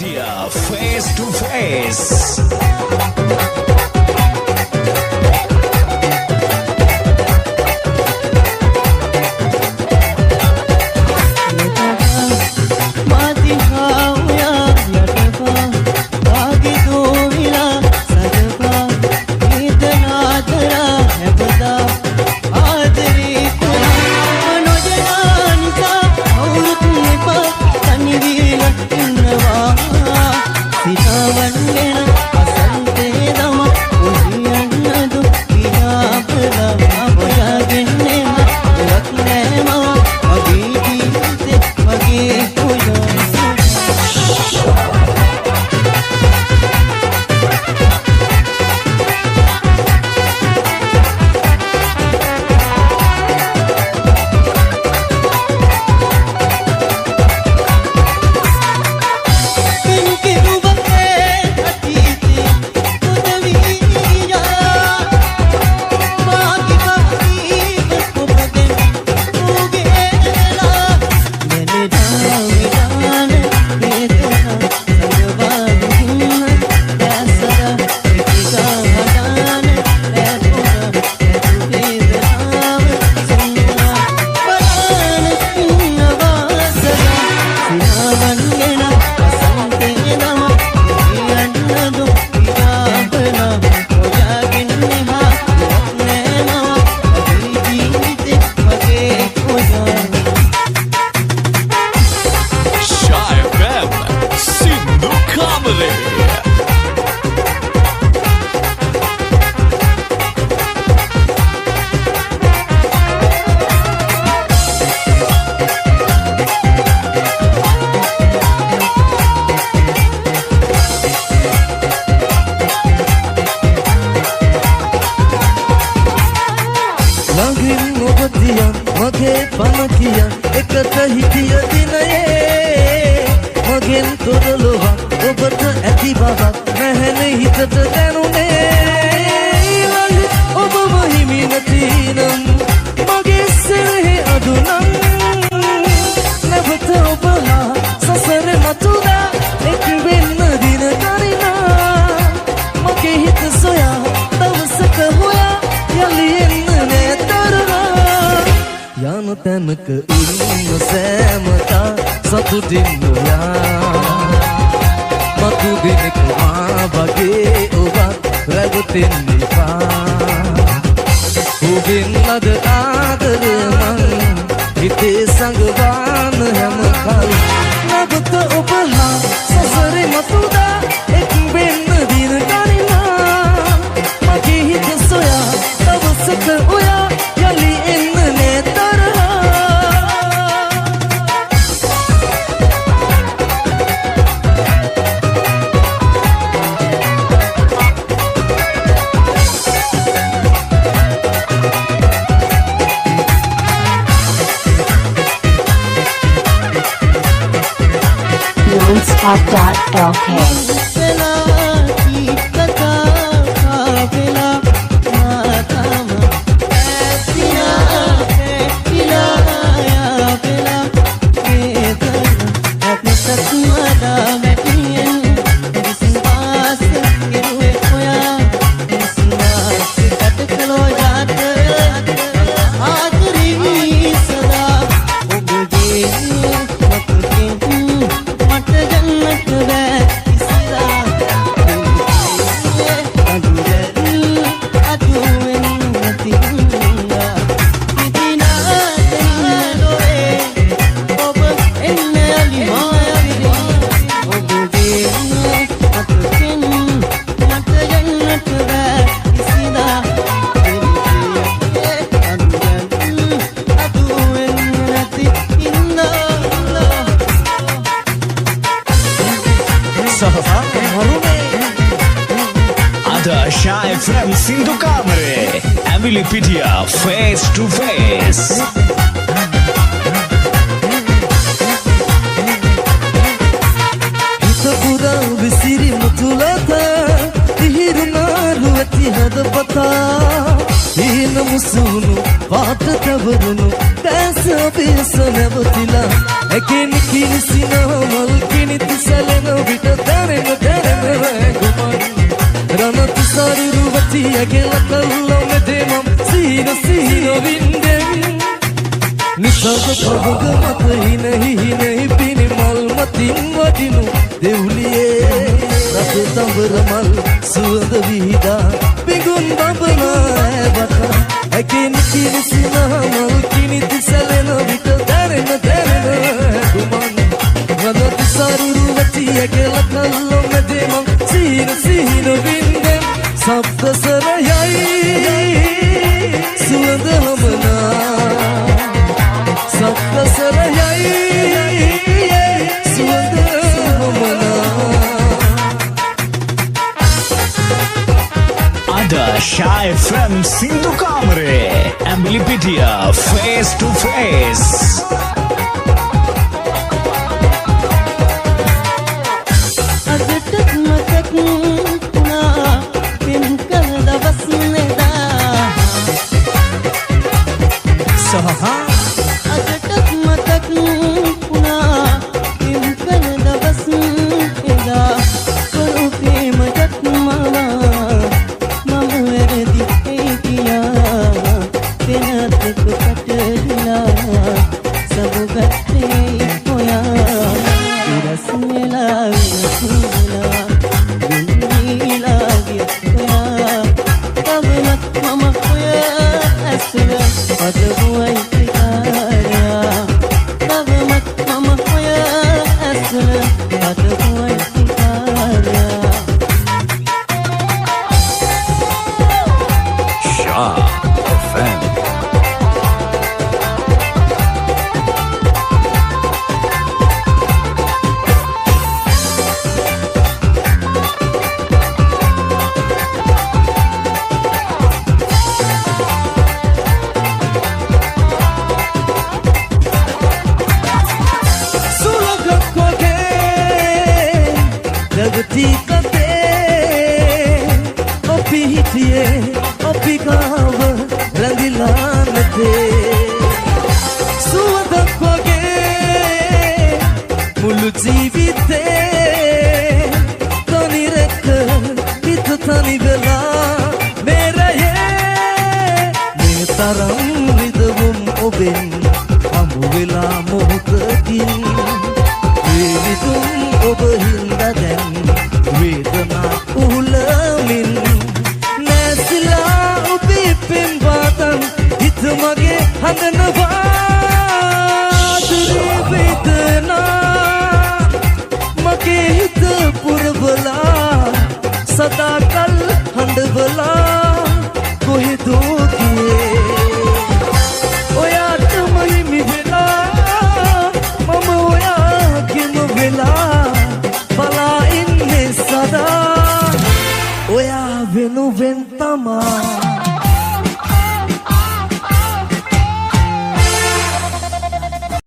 Wikipedia face to face. Wikipedia face to face. ಮುಸುನು ಪಾತವರನು ದಾಸಬೇಸ ನವತಿಲ ಎಕೆನಿ ಕಿನಿಸಿನ ಮಲ್ಕಿನಿ ತಿಸಲೆನ ಬಿಟ ඇගෙල කල්ලො මෙතෙමම් සීන වින්දෙන් නිසංග කවග මත හිනහි පිණි මල් මතින් වඩිනු දෙව්ලියේ රත තඹර මල් සුවඳ විහිදා පිඟුන් බඹනා ඇබට ඇකින් කිරිසින මල් කිනිති සැලෙන විට දැරෙන ගුමන් රදති සරුරු වැටි ඇගෙල කල්ලො මෙතෙමම් සීන වින්දෙන් සබ්ද සරයයි සුවඳ හමනා සබ්ද සරයයි සුවඳ හමනා Ada Shy FM Sindhu Kamare Ambilipitia Face to Face सदाकल हंडवला कोई दोगे ओया तुमही मिला मम ओया किम मिला भला इनमें सदा ओया वेनु वेंतमा